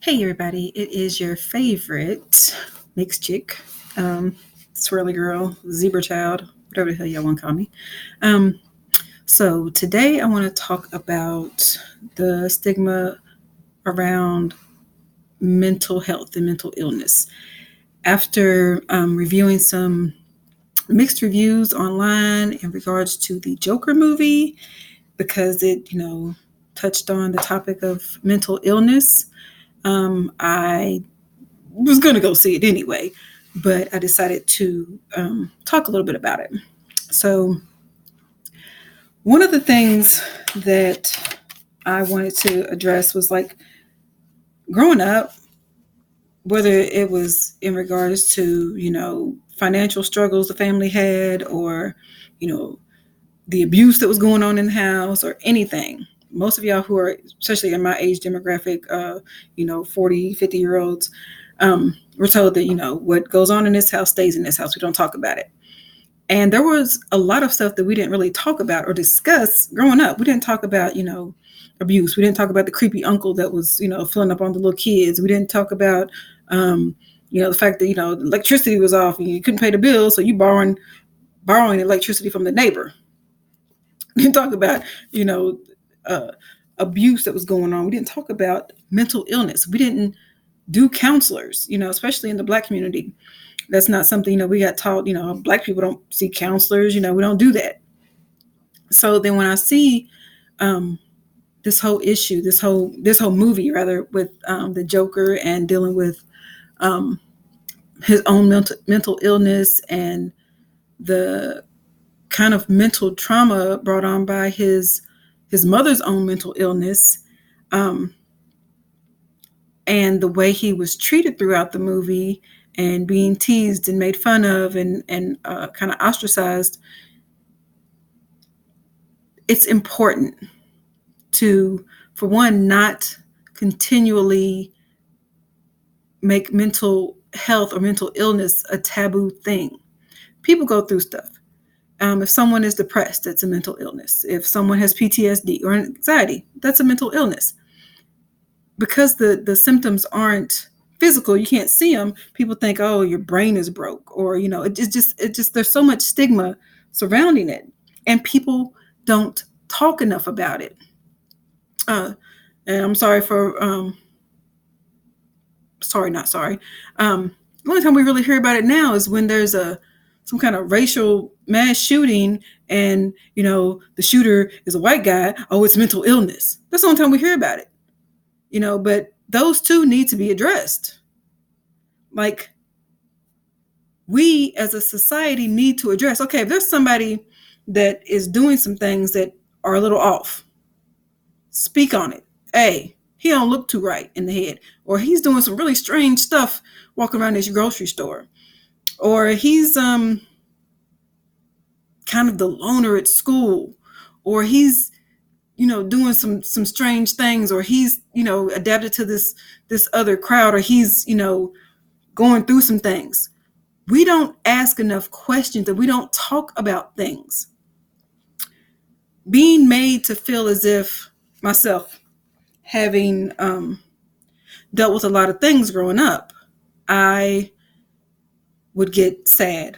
Hey everybody, it is your favorite mixed chick, swirly girl, zebra child, whatever the hell y'all want to call me. Um, so today I want to talk about the stigma around mental health and mental illness. After reviewing some mixed reviews online in regards to the Joker movie, because it, touched on the topic of mental illness, I was going to go see it anyway, but I decided to talk a little bit about it. So, one of the things that I wanted to address was like growing up, whether it was in regards to, financial struggles the family had or, the abuse that was going on in the house or anything. Most of y'all who are, especially in my age demographic, 40, 50-year-olds, we're told that, what goes on in this house stays in this house. We don't talk about it. And there was a lot of stuff that we didn't really talk about or discuss growing up. We didn't talk about, abuse. We didn't talk about the creepy uncle that was, filling up on the little kids. We didn't talk about, the fact that, electricity was off and you couldn't pay the bill. So you borrowing electricity from the neighbor. We didn't talk about, uh, abuse that was going on. We didn't talk about mental illness. We didn't do counselors, especially in the Black community. That's not something, we got taught, Black people don't see counselors, we don't do that. So then when I see this whole issue, this whole movie rather with the Joker and dealing with his own mental illness and the kind of mental trauma brought on by his mother's own mental illness, and the way he was treated throughout the movie and being teased and made fun of and kind of ostracized, it's important to, for one, not continually make mental health or mental illness a taboo thing. People go through stuff. If someone is depressed, that's a mental illness. If someone has PTSD or anxiety, that's a mental illness. Because the symptoms aren't physical, you can't see them. People think, oh, your brain is broke, or it's just there's so much stigma surrounding it, and people don't talk enough about it. And I'm sorry for sorry, not sorry. The only time we really hear about it now is when there's some kind of racial mass shooting and the shooter is a white guy. Oh, it's mental illness. That's the only time we hear about it. But those two need to be addressed. Like, we as a society need to address, okay, if there's somebody that is doing some things that are a little off, speak on it. Hey, he don't look too right in the head, or he's doing some really strange stuff walking around this grocery store, or he's kind of the loner at school, or he's doing some strange things, or he's adapted to this other crowd, or he's going through some things. We don't ask enough questions, and we don't talk about things. Being made to feel as if, myself, having dealt with a lot of things growing up, I would get sad,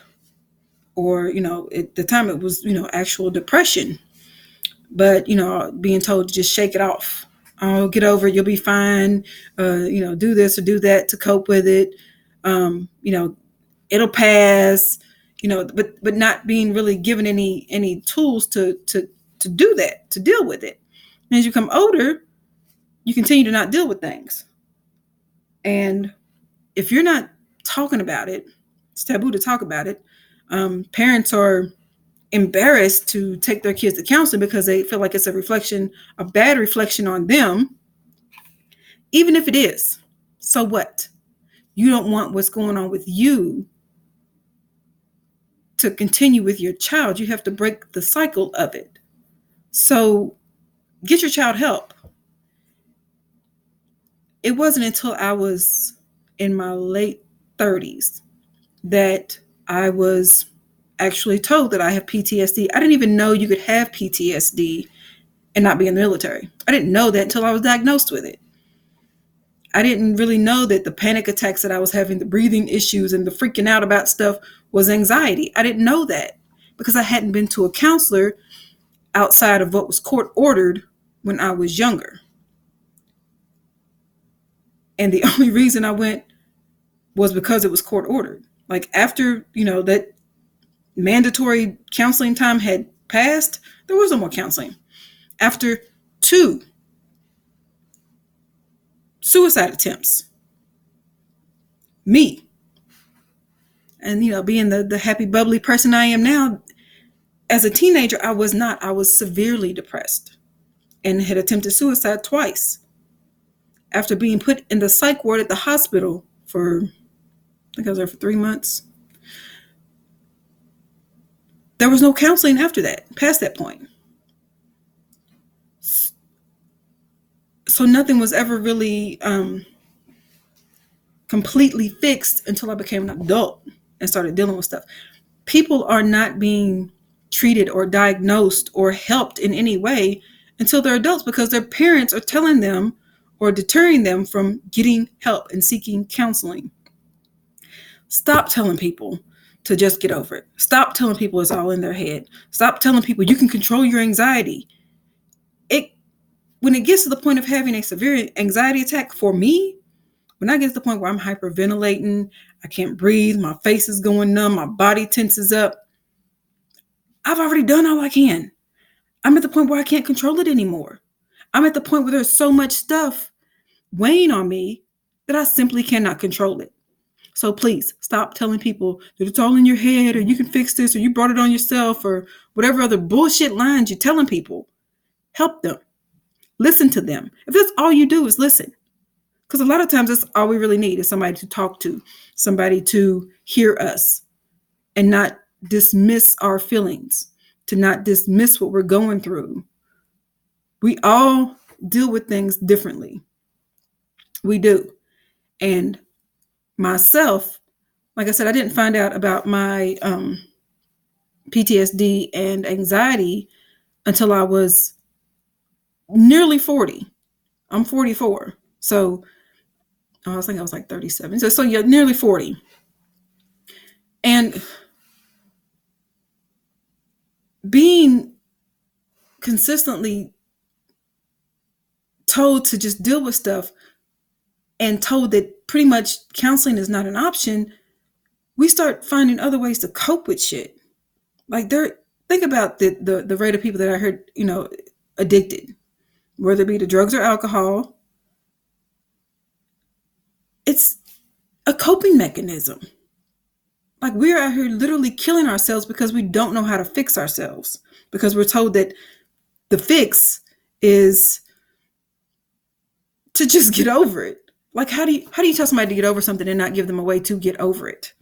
or at the time it was actual depression. But being told to just shake it off. Oh, get over it. You'll be fine. Do this or do that to cope with it. It'll pass. But not being really given any tools to do that, to deal with it. And as you become older, you continue to not deal with things. And if you're not talking about it, it's taboo to talk about it. Parents are embarrassed to take their kids to counseling because they feel like it's a bad reflection on them. Even if it is, so what? You don't want what's going on with you to continue with your child. You have to break the cycle of it. So get your child help. It wasn't until I was in my late 30s that I was actually told that I have PTSD. I didn't even know you could have PTSD and not be in the military. I didn't know that until I was diagnosed with it. I didn't really know that the panic attacks that I was having, the breathing issues and the freaking out about stuff was anxiety. I didn't know that because I hadn't been to a counselor outside of what was court ordered when I was younger. And the only reason I went was because it was court ordered. Like after, that mandatory counseling time had passed, there was no more counseling. After 2 suicide attempts, me, and being the happy bubbly person I am now, as a teenager I was not. I was severely depressed and had attempted suicide twice. After being put in the psych ward at the hospital for, I think I was there for 3 months, there was no counseling after that, past that point. So nothing was ever really completely fixed until I became an adult and started dealing with stuff. People are not being treated or diagnosed or helped in any way until they're adults because their parents are telling them or deterring them from getting help and seeking counseling. Stop telling people to just get over it. Stop telling people it's all in their head. Stop telling people you can control your anxiety. When it gets to the point of having a severe anxiety attack, for me, when I get to the point where I'm hyperventilating, I can't breathe, my face is going numb, my body tenses up, I've already done all I can. I'm at the point where I can't control it anymore. I'm at the point where there's so much stuff weighing on me that I simply cannot control it. So please stop telling people that it's all in your head or you can fix this or you brought it on yourself or whatever other bullshit lines you're telling people. Help them. Listen to them. If that's all you do is listen. Because a lot of times that's all we really need is somebody to talk to, somebody to hear us and not dismiss our feelings, to not dismiss what we're going through. We all deal with things differently. We do. And myself, like I said, I didn't find out about my PTSD and anxiety until I was nearly 40. I'm 44. So I was like 37. So yeah, nearly 40. And being consistently told to just deal with stuff and told that pretty much counseling is not an option, we start finding other ways to cope with shit. Like think about the rate of people that I heard, addicted, whether it be to drugs or alcohol. It's a coping mechanism. Like we're out here literally killing ourselves because we don't know how to fix ourselves, because we're told that the fix is to just get over it. Like how do you tell somebody to get over something and not give them a way to get over it?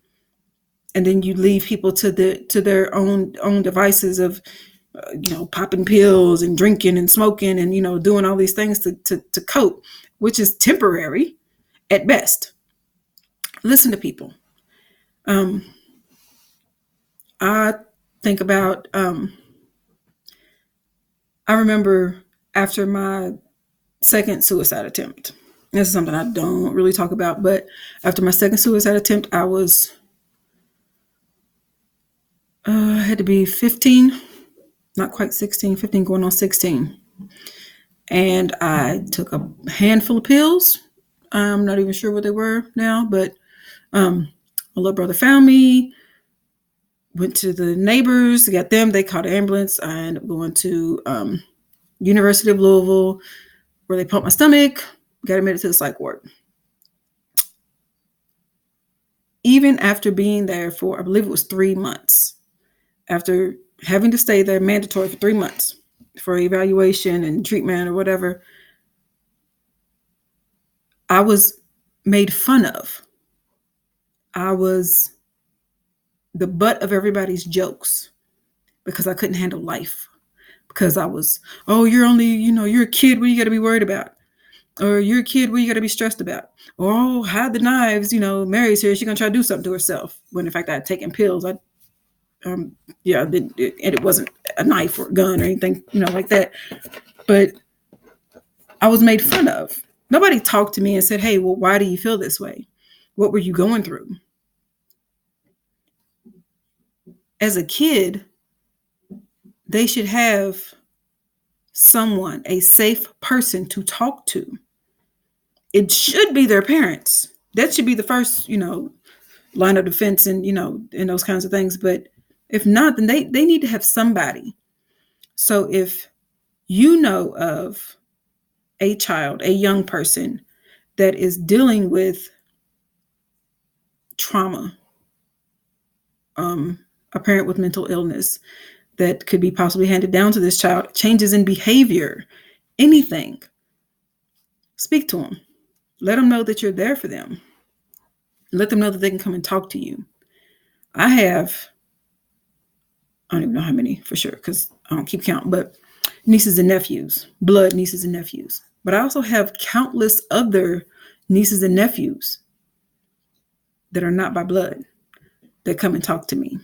And then you leave people to their own devices of popping pills and drinking and smoking and doing all these things to cope, which is temporary at best. Listen to people. I think about I remember after my second suicide attempt. This is something I don't really talk about, but after my second suicide attempt, I was I had to be 15, not quite 16, 15 going on 16. And I took a handful of pills. I'm not even sure what they were now, but my little brother found me, went to the neighbors, got them, they called an ambulance. I ended up going to University of Louisville, where they pumped my stomach, got admitted to the psych ward. Even after being there for, I believe it was 3 months, after having to stay there mandatory for 3 months for evaluation and treatment or whatever, I was made fun of. I was the butt of everybody's jokes because I couldn't handle life. Because I was, oh, you're only, you're a kid. What do you got to be worried about? Or you're a kid. What do you got to be stressed about? Or, oh, hide the knives. Mary's here. She's going to try to do something to herself. When in fact I had taken pills. And it wasn't a knife or a gun or anything, like that. But I was made fun of. Nobody talked to me and said, hey, well, why do you feel this way? What were you going through? As a kid, they should have someone, a safe person to talk to. It should be their parents. That should be the first, line of defense and, and those kinds of things. But if not, then they need to have somebody. So if you know of a child, a young person that is dealing with trauma, a parent with mental illness that could be possibly handed down to this child, changes in behavior, anything, speak to them. Let them know that you're there for them. Let them know that they can come and talk to you. I don't even know how many for sure because I don't keep count, but nieces and nephews, blood nieces and nephews. But I also have countless other nieces and nephews that are not by blood that come and talk to me.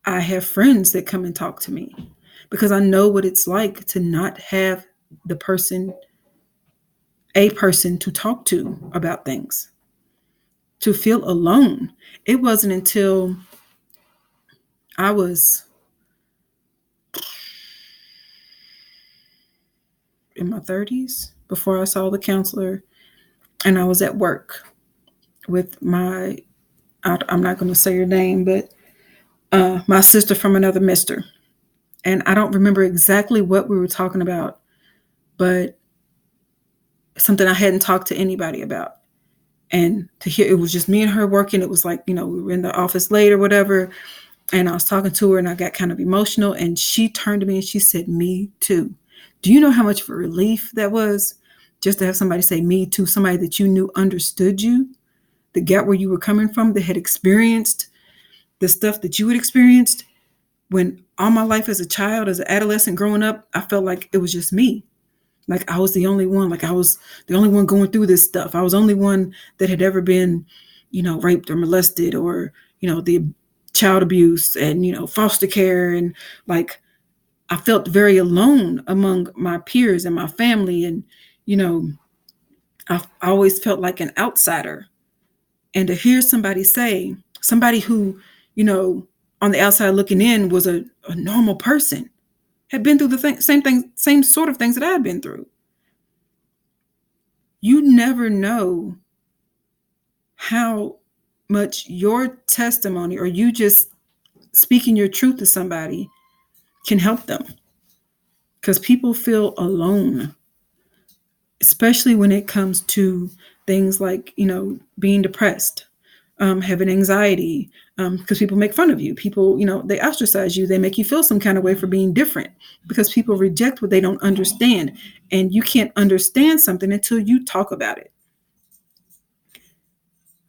I have friends that come and talk to me because I know what it's like to not have a person to talk to about things, to feel alone. It wasn't until I was in my 30s before I saw the counselor, and I was at work with I'm not going to say her name, but my sister from another mister. And I don't remember exactly what we were talking about, but something I hadn't talked to anybody about. And to hear it was just me and her working. It was like, we were in the office late or whatever. And I was talking to her and I got kind of emotional. And she turned to me and she said, "Me too." Do you know how much of a relief that was? Just to have somebody say "me too," somebody that you knew understood you, that got where you were coming from, that had experienced the stuff that you had experienced. When all my life as a child, as an adolescent growing up, I felt like it was just me. Like I was the only one, like I was the only one going through this stuff. I was the only one that had ever been, raped or molested or, the child abuse and, foster care. And like, I felt very alone among my peers and my family. And, I always felt like an outsider. And to hear somebody who, on the outside looking in was a normal person, had been through the same sort of things that I had been through. You never know how much your testimony or you just speaking your truth to somebody can help them. Because people feel alone, especially when it comes to things like, being depressed, having anxiety, because people make fun of you. People, they ostracize you. They make you feel some kind of way for being different because people reject what they don't understand. And you can't understand something until you talk about it.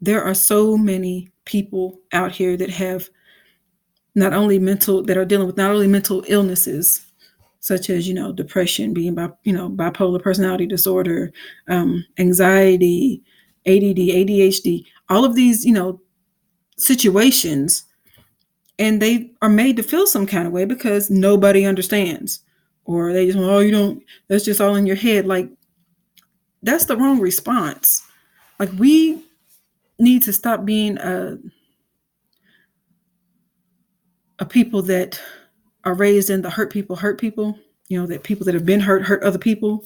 There are so many people out here that have that are dealing with not only mental illnesses, such as, depression, being bipolar personality disorder, anxiety, ADD, ADHD, all of these, situations, and they are made to feel some kind of way because nobody understands, or they just, that's just all in your head. Like, that's the wrong response. Like, we need to stop being a people that are raised in the hurt people, that people that have been hurt other people,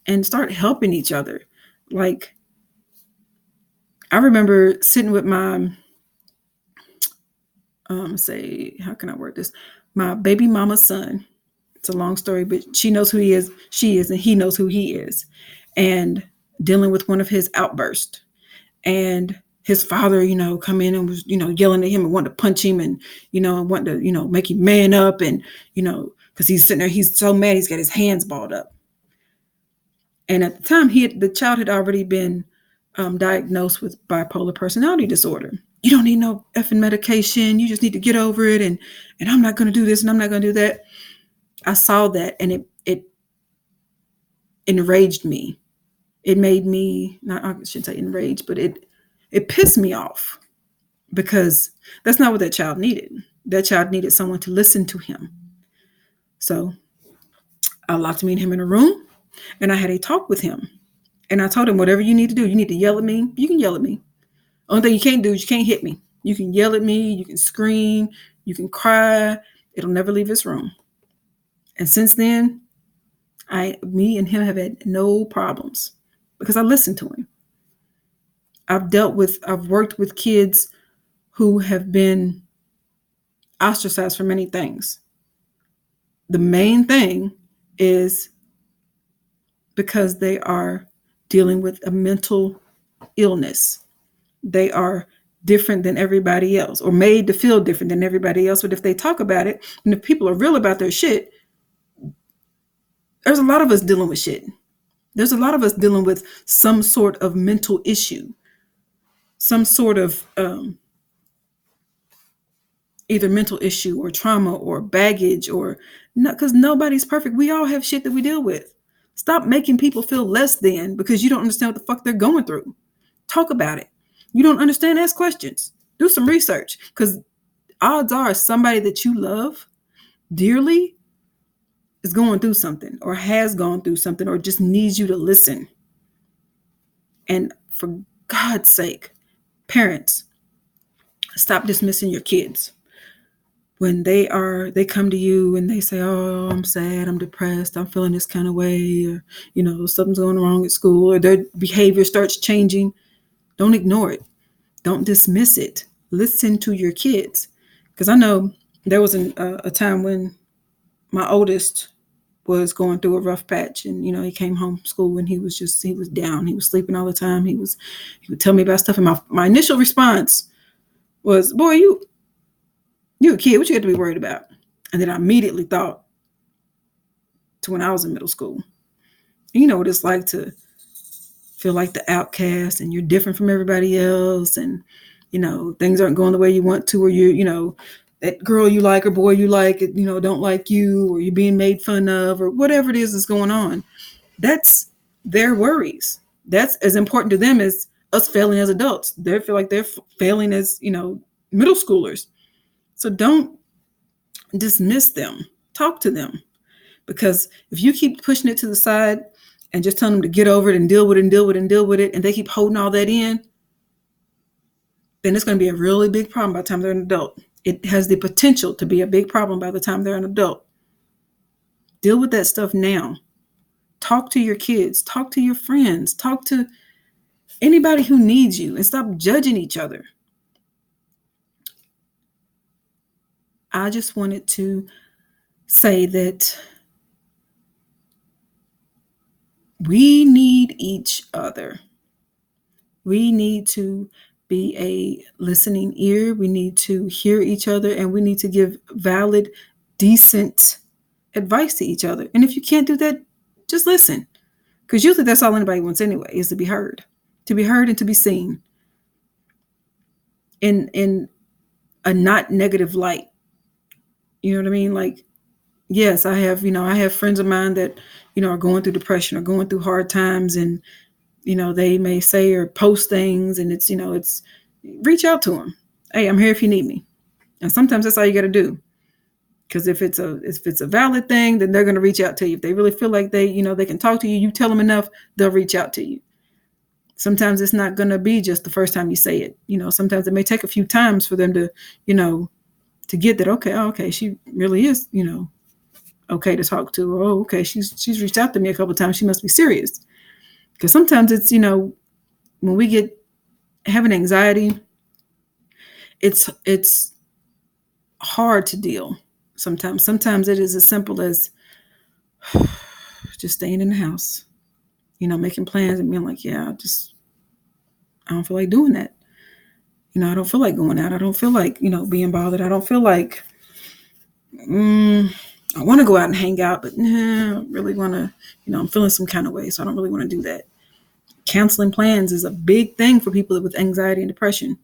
and start helping each other. Like, I remember sitting with my, how can I word this? My baby mama's son. It's a long story, but she knows who he is, and he knows who he is. And dealing with one of his outbursts. And his father, come in and was, yelling at him and wanted to punch him and, and wanted to, make him man up. And, because he's sitting there, he's so mad, he's got his hands balled up. And at the time, the child had already been diagnosed with bipolar personality disorder. You don't need no effing medication. You just need to get over it. And I'm not going to do this and I'm not going to do that. I saw that and it enraged me. It made me, not, I shouldn't say enraged, but it pissed me off because that's not what that child needed. That child needed someone to listen to him. So I locked me and him in a room And I had a talk with him. And I told him, whatever you need to do, you need to yell at me. You can yell at me. Only thing you can't do is you can't hit me. You can yell at me. You can scream. You can cry. It'll never leave this room. And since then, me and him have had no problems because I listened to him. I've worked with kids who have been ostracized for many things. The main thing is because they are dealing with a mental illness. They are different than everybody else, or made to feel different than everybody else. But if they talk about it, and if people are real about their shit, there's a lot of us dealing with shit. There's a lot of us dealing with some sort of mental issue, some sort of either mental issue or trauma or baggage, or not, because nobody's perfect. We all have shit that we deal with. Stop making people feel less than because you don't understand what the fuck they're going through. Talk about it. You don't understand, ask questions. Do some research, because odds are somebody that you love dearly is going through something, or has gone through something, or just needs you to listen. And for God's sake, parents, stop dismissing your kids. When they come to you and they say, oh, I'm sad, I'm depressed, I'm feeling this kind of way, or, something's going wrong at school, or their behavior starts changing, don't ignore it. Don't dismiss it. Listen to your kids. Because I know there was a time when my oldest was going through a rough patch, and, he came home from school and he was down. He was sleeping all the time. He would tell me about stuff. And my initial response was, boy, you a kid, what you got to be worried about? And then I immediately thought to when I was in middle school. You know what it's like to feel like the outcast, and you're different from everybody else, and things aren't going the way you want to, or you that girl you like or boy you like, don't like you, or you're being made fun of, or whatever it is that's going on. That's their worries. That's as important to them as us failing as adults. They feel like they're failing as middle schoolers. So don't dismiss them. Talk to them, because if you keep pushing it to the side and just telling them to get over it and deal with it and deal with it and deal with it, and they keep holding all that in, then it's going to be a really big problem by the time they're an adult. It has the potential to be a big problem by the time they're an adult. Deal with that stuff now. Talk to your kids. Talk to your friends. Talk to anybody who needs you, and stop judging each other. I just wanted to say that we need each other. We need to be a listening ear. We need to hear each other, and we need to give valid, decent advice to each other. And if you can't do that, just listen. Because usually that's all anybody wants anyway, is to be heard and to be seen in a not negative light. You know what I mean? Like, yes, I have friends of mine that, are going through depression or going through hard times, and, they may say or post things, and it's reach out to them. Hey, I'm here if you need me. And sometimes that's all you got to do. Because if it's a valid thing, then they're going to reach out to you. If they really feel like they can talk to you, you tell them enough, they'll reach out to you. Sometimes it's not going to be just the first time you say it. Sometimes it may take a few times for them to, to get that, okay, she really is, okay to talk to. Oh, okay, she's reached out to me a couple of times. She must be serious. Because sometimes it's, when we having anxiety, it's hard to deal. Sometimes it is as simple as just staying in the house, making plans and being like, yeah, I don't feel like doing that. I don't feel like going out. I don't feel like, being bothered. I don't feel like, I want to go out and hang out, but I really want to, I'm feeling some kind of way, so I don't really want to do that. Canceling plans is a big thing for people with anxiety and depression.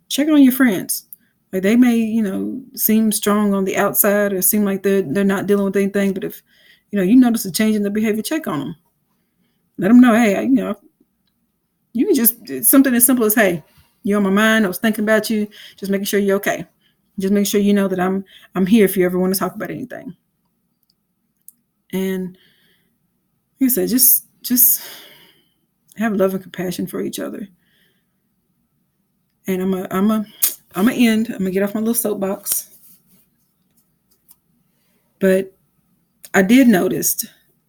Check on your friends. Like, they may, seem strong on the outside, or seem like they're not dealing with anything, but if, you notice a change in their behavior, check on them. Let them know, hey, you can just, something as simple as, hey, you're on my mind. I was thinking about you. Just making sure you're okay. Just make sure you know that I'm here if you ever want to talk about anything. And like I said, just have love and compassion for each other. And I'm gonna get off my little soapbox. But I did notice,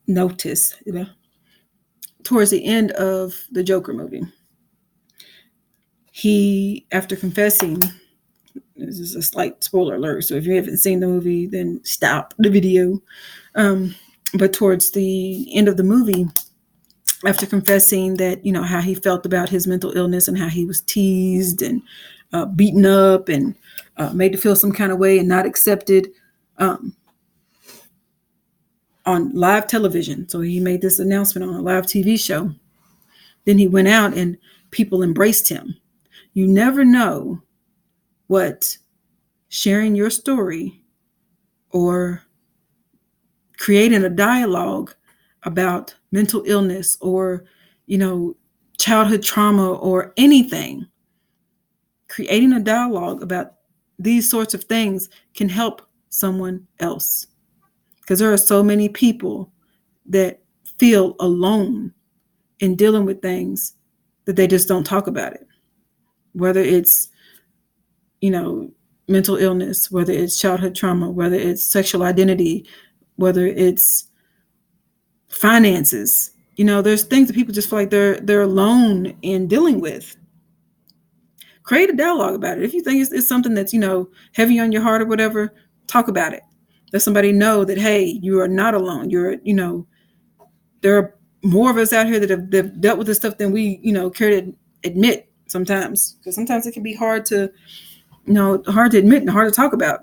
towards the end of the Joker movie, he, after confessing, this is a slight spoiler alert, so if you haven't seen the movie, then stop the video. But towards the end of the movie, after confessing that, how he felt about his mental illness and how he was teased and beaten up and made to feel some kind of way and not accepted on live television. So he made this announcement on a live TV show. Then he went out and people embraced him. You never know what sharing your story or creating a dialogue about mental illness or, childhood trauma or anything, creating a dialogue about these sorts of things can help someone else. Because there are so many people that feel alone in dealing with things that they just don't talk about it. Whether it's, mental illness, whether it's childhood trauma, whether it's sexual identity, whether it's finances. There's things that people just feel like they're alone in dealing with. Create a dialogue about it. If you think it's something that's, heavy on your heart or whatever, talk about it. Let somebody know that, hey, you are not alone. There are more of us out here that have dealt with this stuff than we, care to admit sometimes. Because sometimes it can be hard to admit and hard to talk about.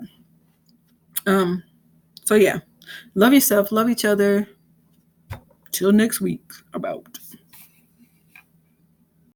So yeah, love yourself, love each other. Till next week about